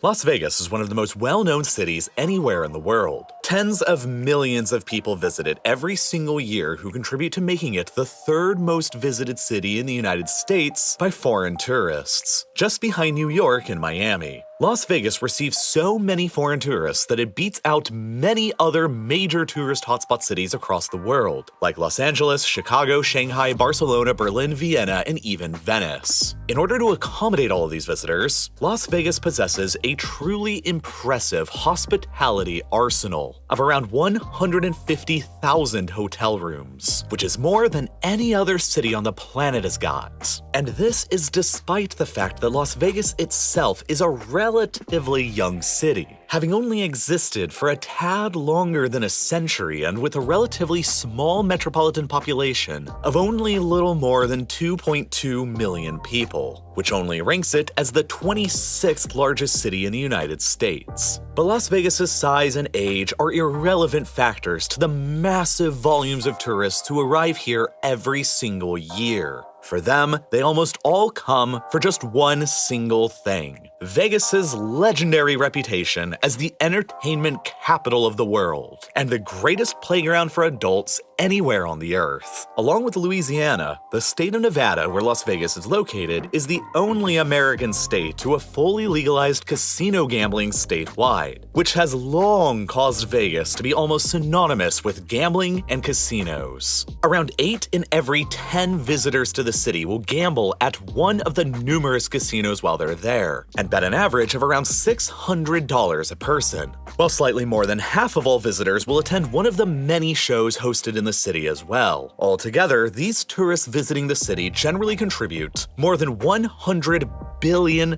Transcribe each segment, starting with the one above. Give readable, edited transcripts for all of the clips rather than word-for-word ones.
Las Vegas is one of the most well-known cities anywhere in the world. Tens of millions of people visit it every single year who contribute to making it the third most visited city in the United States by foreign tourists, just behind New York and Miami. Las Vegas receives so many foreign tourists that it beats out many other major tourist hotspot cities across the world, like Los Angeles, Chicago, Shanghai, Barcelona, Berlin, Vienna, and even Venice. In order to accommodate all of these visitors, Las Vegas possesses a truly impressive hospitality arsenal of around 150,000 hotel rooms, which is more than any other city on the planet has got. And this is despite the fact that Las Vegas itself is a relatively young city, having only existed for a tad longer than a century and with a relatively small metropolitan population of only little more than 2.2 million people, which only ranks it as the 26th largest city in the United States. But Las Vegas's size and age are irrelevant factors to the massive volumes of tourists who arrive here every single year. For them, they almost all come for just one single thing: Vegas's legendary reputation as the entertainment capital of the world and the greatest playground for adults anywhere on the earth. Along with Louisiana, the state of Nevada, where Las Vegas is located, is the only American state to have fully legalized casino gambling statewide, which has long caused Vegas to be almost synonymous with gambling and casinos. Around 8 in every 10 visitors to the city will gamble at one of the numerous casinos while they're there, and bet an average of around $600 a person, while slightly more than half of all visitors will attend one of the many shows hosted in the city as well. Altogether, these tourists visiting the city generally contribute more than $100 billion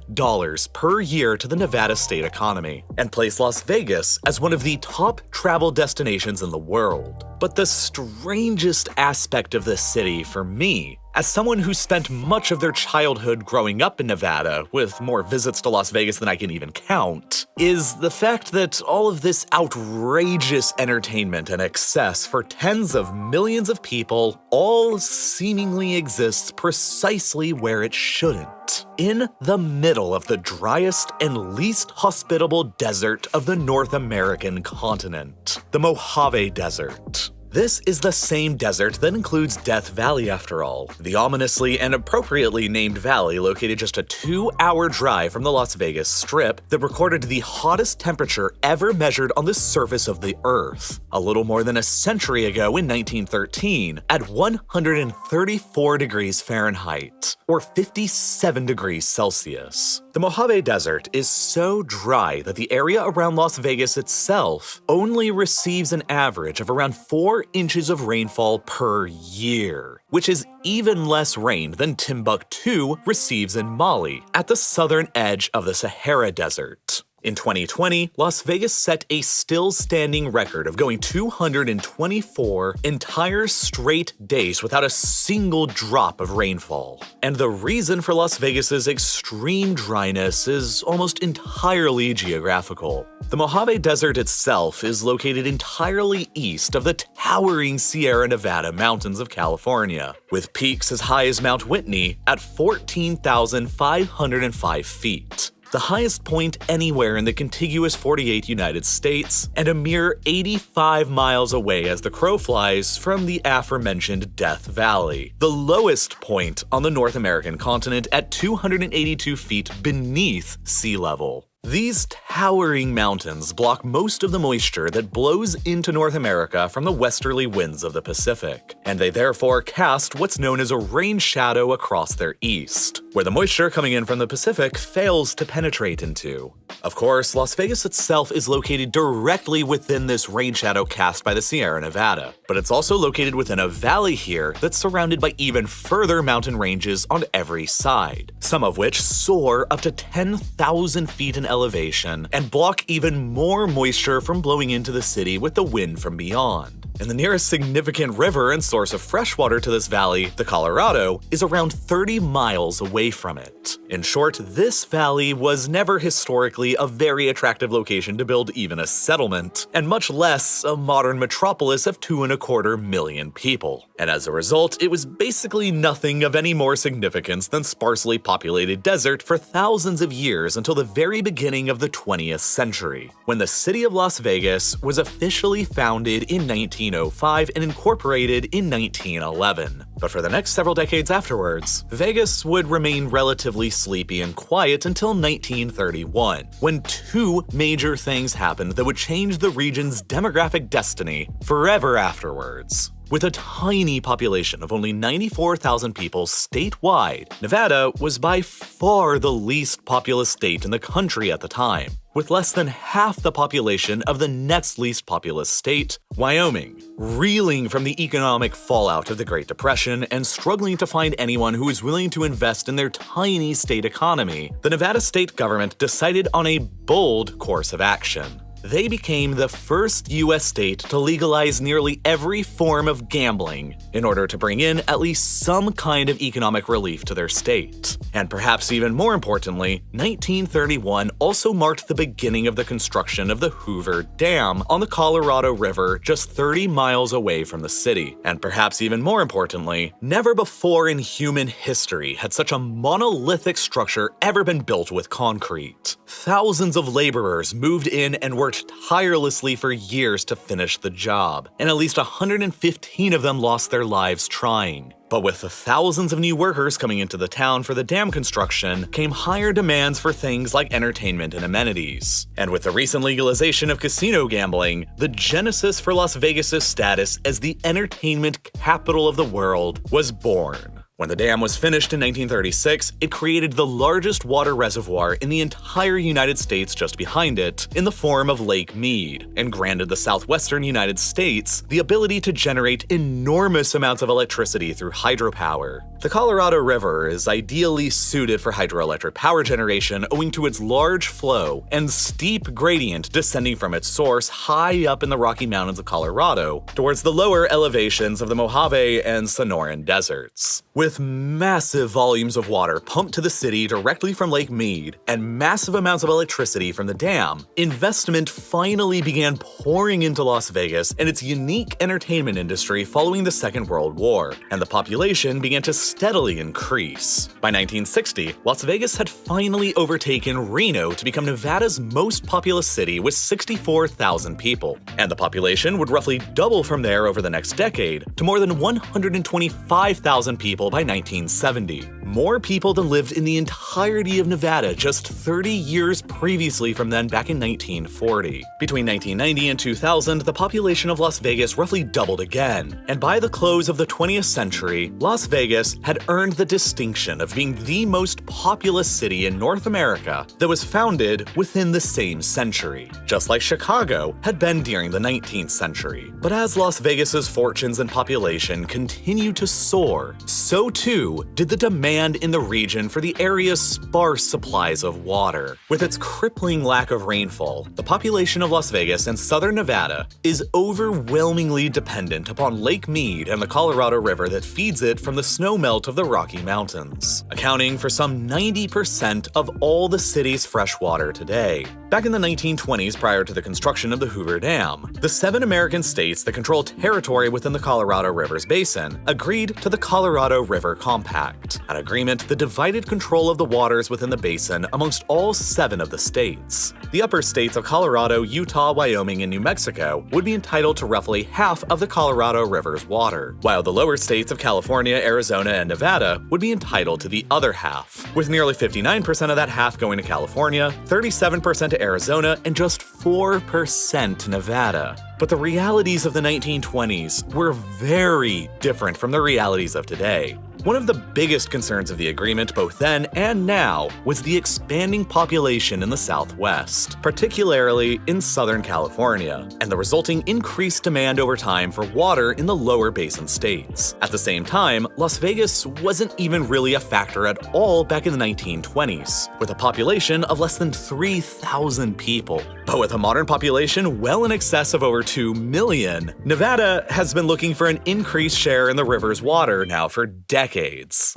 per year to the Nevada state economy, and place Las Vegas as one of the top travel destinations in the world. But the strangest aspect of this city for me, as someone who spent much of their childhood growing up in Nevada, with more visits to Las Vegas than I can even count, is the fact that all of this outrageous entertainment and excess for tens of millions of people all seemingly exists precisely where it shouldn't: in the middle of the driest and least hospitable desert of the North American continent, the Mojave Desert. This is the same desert that includes Death Valley, after all, the ominously and appropriately named valley located just a 2-hour drive from the Las Vegas Strip that recorded the hottest temperature ever measured on the surface of the Earth, a little more than a century ago in 1913, at 134 degrees Fahrenheit, or 57 degrees Celsius. The Mojave Desert is so dry that the area around Las Vegas itself only receives an average of around 4 inches of rainfall per year, which is even less rain than Timbuktu receives in Mali, at the southern edge of the Sahara Desert. In 2020, Las Vegas set a still-standing record of going 224 entire straight days without a single drop of rainfall. And the reason for Las Vegas's extreme dryness is almost entirely geographical. The Mojave Desert itself is located entirely east of the towering Sierra Nevada mountains of California, with peaks as high as Mount Whitney at 14,505 feet. The highest point anywhere in the contiguous 48 United States, and a mere 85 miles away as the crow flies from the aforementioned Death Valley, the lowest point on the North American continent at 282 feet beneath sea level. These towering mountains block most of the moisture that blows into North America from the westerly winds of the Pacific, and they therefore cast what's known as a rain shadow across their east, where the moisture coming in from the Pacific fails to penetrate into. Of course, Las Vegas itself is located directly within this rain shadow cast by the Sierra Nevada, but it's also located within a valley here that's surrounded by even further mountain ranges on every side, some of which soar up to 10,000 feet in elevation and block even more moisture from blowing into the city with the wind from beyond. and the nearest significant river and source of freshwater to this valley, the Colorado, is around 30 miles away from it. In short, this valley was never historically a very attractive location to build even a settlement, and much less a modern metropolis of 2.25 million people. And as a result, it was basically nothing of any more significance than sparsely populated desert for thousands of years until the very beginning of the 20th century, when the city of Las Vegas was officially founded in 1905 and incorporated in 1911. But for the next several decades afterwards, Vegas would remain relatively sleepy and quiet until 1931, when two major things happened that would change the region's demographic destiny forever afterwards. With a tiny population of only 94,000 people statewide, Nevada was by far the least populous state in the country at the time, with less than half the population of the next least populous state, Wyoming. Reeling from the economic fallout of the Great Depression and struggling to find anyone who was willing to invest in their tiny state economy, the Nevada state government decided on a bold course of action. They became the first U.S. state to legalize nearly every form of gambling in order to bring in at least some kind of economic relief to their state. And perhaps even more importantly, 1931 also marked the beginning of the construction of the Hoover Dam on the Colorado River just 30 miles away from the city. And perhaps even more importantly, never before in human history had such a monolithic structure ever been built with concrete. Thousands of laborers moved in and worked tirelessly for years to finish the job, and at least 115 of them lost their lives trying. But with the thousands of new workers coming into the town for the dam construction came higher demands for things like entertainment and amenities. And with the recent legalization of casino gambling, the genesis for Las Vegas' status as the entertainment capital of the world was born. When the dam was finished in 1936, it created the largest water reservoir in the entire United States just behind it, in the form of Lake Mead, and granted the southwestern United States the ability to generate enormous amounts of electricity through hydropower. The Colorado River is ideally suited for hydroelectric power generation owing to its large flow and steep gradient descending from its source high up in the Rocky Mountains of Colorado towards the lower elevations of the Mojave and Sonoran deserts. With massive volumes of water pumped to the city directly from Lake Mead and massive amounts of electricity from the dam, investment finally began pouring into Las Vegas and its unique entertainment industry following the Second World War, and the population began to steadily increase. By 1960, Las Vegas had finally overtaken Reno to become Nevada's most populous city with 64,000 people, and the population would roughly double from there over the next decade to more than 125,000 people by 1970. More people than lived in the entirety of Nevada just 30 years previously from then back in 1940. Between 1990 and 2000, the population of Las Vegas roughly doubled again, and by the close of the 20th century, Las Vegas had earned the distinction of being the most populous city in North America that was founded within the same century, just like Chicago had been during the 19th century. But as Las Vegas's fortunes and population continued to soar, so too did the demand in the region for the area's sparse supplies of water. With its crippling lack of rainfall, the population of Las Vegas and southern Nevada is overwhelmingly dependent upon Lake Mead and the Colorado River that feeds it from the snowmelt of the Rocky Mountains, accounting for some 90% of all the city's fresh water today. Back in the 1920s, prior to the construction of the Hoover Dam, the 7 American states that control territory within the Colorado River's basin agreed to the Colorado River Compact, an agreement that divided control of the waters within the basin amongst all 7 of the states. The upper states of Colorado, Utah, Wyoming, and New Mexico would be entitled to roughly half of the Colorado River's water, while the lower states of California, Arizona, and Nevada would be entitled to the other half, with nearly 59% of that half going to California, 37% to Arizona, and just 4% to Nevada. But the realities of the 1920s were very different from the realities of today. One of the biggest concerns of the agreement both then and now was the expanding population in the Southwest, particularly in Southern California, and the resulting increased demand over time for water in the lower basin states. At the same time, Las Vegas wasn't even really a factor at all back in the 1920s, with a population of less than 3,000 people. But with a modern population well in excess of over 2 million, Nevada has been looking for an increased share in the river's water now for decades.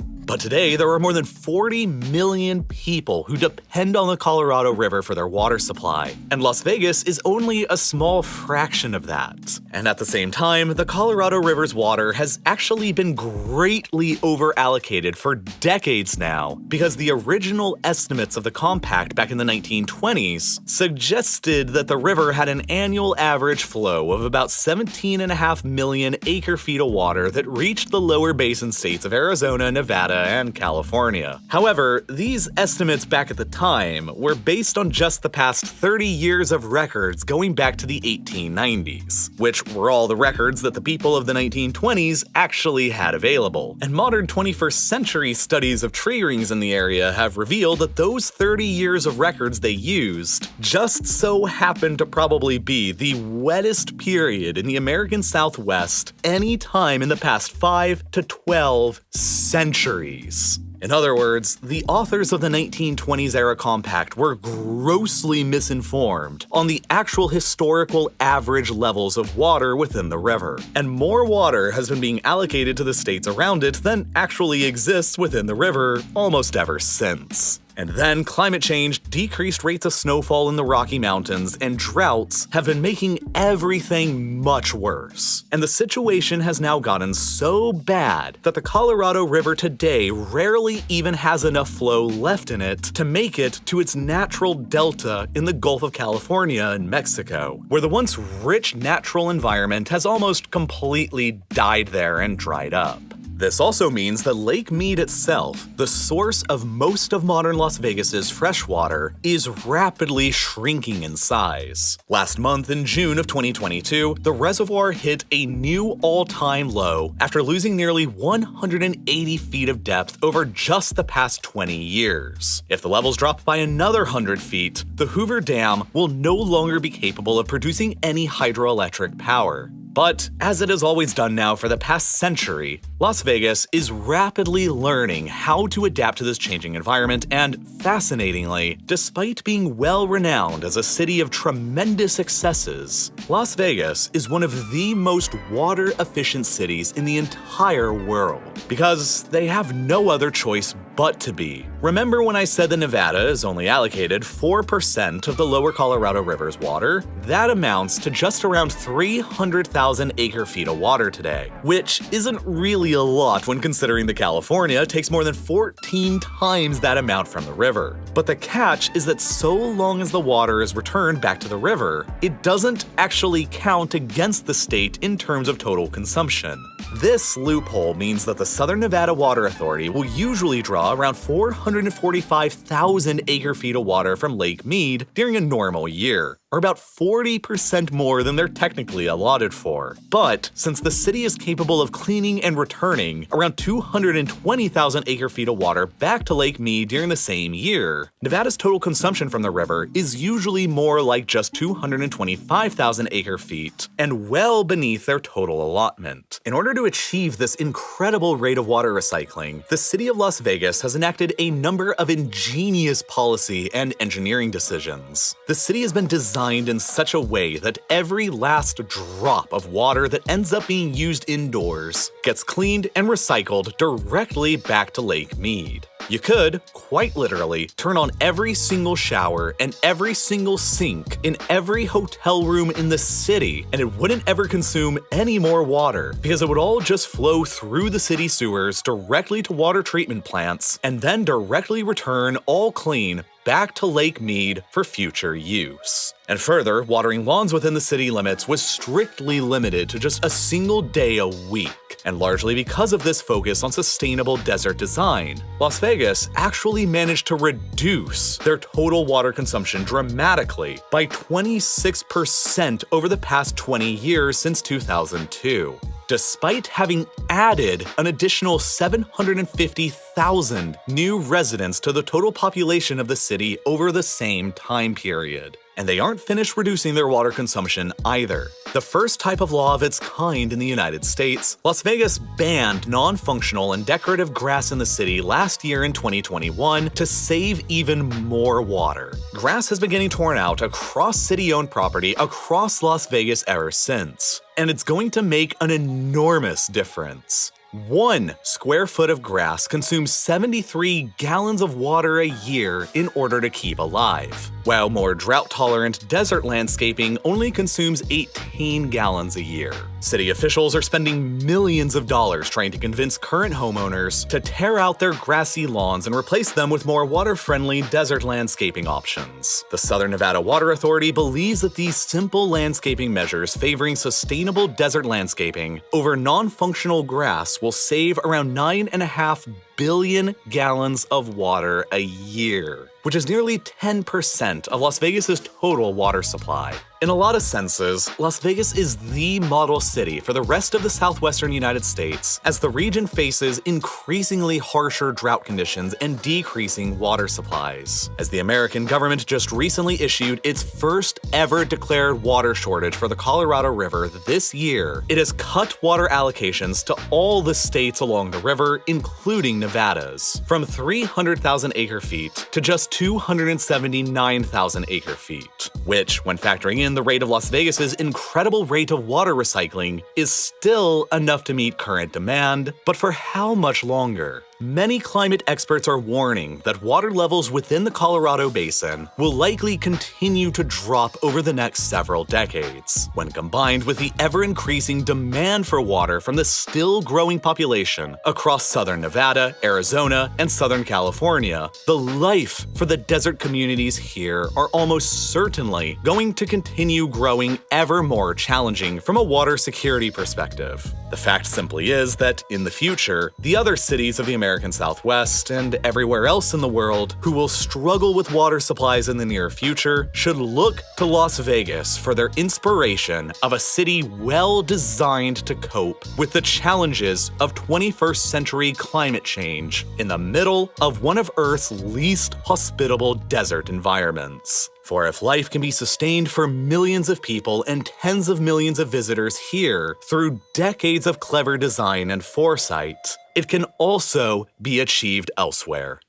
But today, there are more than 40 million people who depend on the Colorado River for their water supply, and Las Vegas is only a small fraction of that. And at the same time, the Colorado River's water has actually been greatly overallocated for decades now, because the original estimates of the compact back in the 1920s suggested that the river had an annual average flow of about 17.5 million acre-feet of water that reached the lower basin states of Arizona, Nevada, and California. However, these estimates back at the time were based on just the past 30 years of records going back to the 1890s, which were all the records that the people of the 1920s actually had available. And modern 21st century studies of tree rings in the area have revealed that those 30 years of records they used just so happened to probably be the wettest period in the American Southwest any time in the past 5 to 12 centuries. In other words, the authors of the 1920s era compact were grossly misinformed on the actual historical average levels of water within the river, and more water has been being allocated to the states around it than actually exists within the river almost ever since. And then climate change, decreased rates of snowfall in the Rocky Mountains, and droughts have been making everything much worse. And the situation has now gotten so bad that the Colorado River today rarely even has enough flow left in it to make it to its natural delta in the Gulf of California and Mexico, where the once rich natural environment has almost completely died there and dried up. This also means that Lake Mead itself, the source of most of modern Las Vegas's freshwater, is rapidly shrinking in size. Last month, in June of 2022, the reservoir hit a new all-time low after losing nearly 180 feet of depth over just the past 20 years. If the levels drop by another 100 feet, the Hoover Dam will no longer be capable of producing any hydroelectric power. But, as it has always done now for the past century, Las Vegas is rapidly learning how to adapt to this changing environment, and fascinatingly, despite being well-renowned as a city of tremendous successes, Las Vegas is one of the most water-efficient cities in the entire world, because they have no other choice but to be. Remember when I said that Nevada is only allocated 4% of the lower Colorado River's water? That amounts to just around 300,000 acre-feet of water today, which isn't really a lot when considering that California takes more than 14 times that amount from the river. But the catch is that so long as the water is returned back to the river, it doesn't actually count against the state in terms of total consumption. This loophole means that the Southern Nevada Water Authority will usually draw around 445,000 acre-feet of water from Lake Mead during a normal year, or about 40% more than they're technically allotted for. But since the city is capable of cleaning and returning around 220,000 acre-feet of water back to Lake Mead during the same year, Nevada's total consumption from the river is usually more like just 225,000 acre-feet, and well beneath their total allotment. In order to achieve this incredible rate of water recycling, the city of Las Vegas has enacted a number of ingenious policy and engineering decisions. The city has been designed in such a way that every last drop of water that ends up being used indoors gets cleaned and recycled directly back to Lake Mead. You could, quite literally, turn on every single shower and every single sink in every hotel room in the city, and it wouldn't ever consume any more water, because it would all just flow through the city sewers directly to water treatment plants, and then directly return all clean back to Lake Mead for future use. And further, watering lawns within the city limits was strictly limited to just a single day a week. And largely because of this focus on sustainable desert design, Las Vegas actually managed to reduce their total water consumption dramatically by 26% over the past 20 years since 2002. despite having added an additional 750,000 new residents to the total population of the city over the same time period. And they aren't finished reducing their water consumption either. The first type of law of its kind in the United States, Las Vegas banned non-functional and decorative grass in the city last year in 2021 to save even more water. Grass has been getting torn out across city-owned property across Las Vegas ever since, and it's going to make an enormous difference. 1 square foot of grass consumes 73 gallons of water a year in order to keep alive, while more drought-tolerant desert landscaping only consumes 18 gallons a year. City officials are spending millions of dollars trying to convince current homeowners to tear out their grassy lawns and replace them with more water-friendly desert landscaping options. The Southern Nevada Water Authority believes that these simple landscaping measures favoring sustainable desert landscaping over non-functional grass will save around 9.5 billion gallons of water a year, which is nearly 10% of Las Vegas's total water supply. In a lot of senses, Las Vegas is the model city for the rest of the southwestern United States as the region faces increasingly harsher drought conditions and decreasing water supplies. As the American government just recently issued its first ever declared water shortage for the Colorado River this year, it has cut water allocations to all the states along the river, including Nevada's, from 300,000 acre-feet to just 279,000 acre-feet, which, when factoring in the rate of Las Vegas's incredible rate of water recycling, is still enough to meet current demand, but for how much longer? Many climate experts are warning that water levels within the Colorado Basin will likely continue to drop over the next several decades. When combined with the ever-increasing demand for water from the still-growing population across southern Nevada, Arizona, and southern California, the life for the desert communities here are almost certainly going to continue growing ever more challenging from a water security perspective. The fact simply is that, in the future, the other cities of the American Southwest and everywhere else in the world who will struggle with water supplies in the near future should look to Las Vegas for their inspiration of a city well designed to cope with the challenges of 21st century climate change in the middle of one of Earth's least hospitable desert environments. For if life can be sustained for millions of people and tens of millions of visitors here through decades of clever design and foresight, it can also be achieved elsewhere.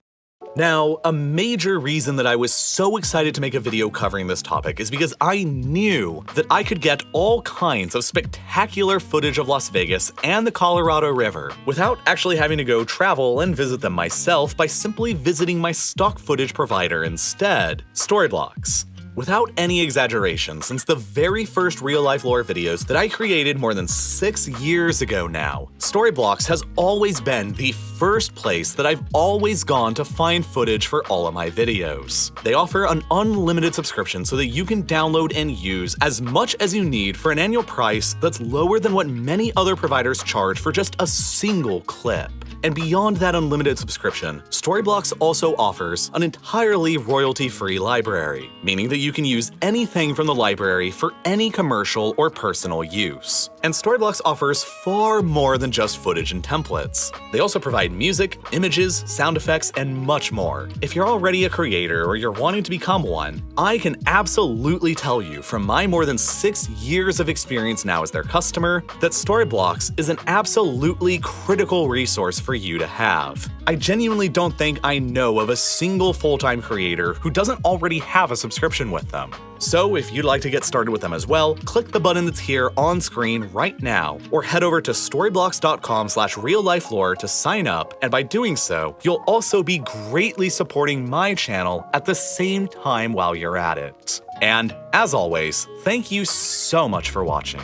Now, a major reason that I was so excited to make a video covering this topic is because I knew that I could get all kinds of spectacular footage of Las Vegas and the Colorado River without actually having to go travel and visit them myself by simply visiting my stock footage provider instead, Storyblocks. Without any exaggeration, since the very first real-life lore videos that I created more than 6 years ago now, Storyblocks has always been the first place that I've always gone to find footage for all of my videos. They offer an unlimited subscription so that you can download and use as much as you need for an annual price that's lower than what many other providers charge for just a single clip. And beyond that unlimited subscription, Storyblocks also offers an entirely royalty-free library, meaning that you can use anything from the library for any commercial or personal use. And Storyblocks offers far more than just footage and templates. They also provide music, images, sound effects, and much more. If you're already a creator or you're wanting to become one, I can absolutely tell you from my more than 6 years of experience now as their customer that Storyblocks is an absolutely critical resource for you to have. I genuinely don't think I know of a single full-time creator who doesn't already have a subscription with them. So if you'd like to get started with them as well, click the button that's here on screen right now, or head over to storyblocks.com/reallifelore to sign up, and by doing so, you'll also be greatly supporting my channel at the same time while you're at it. And as always, thank you so much for watching.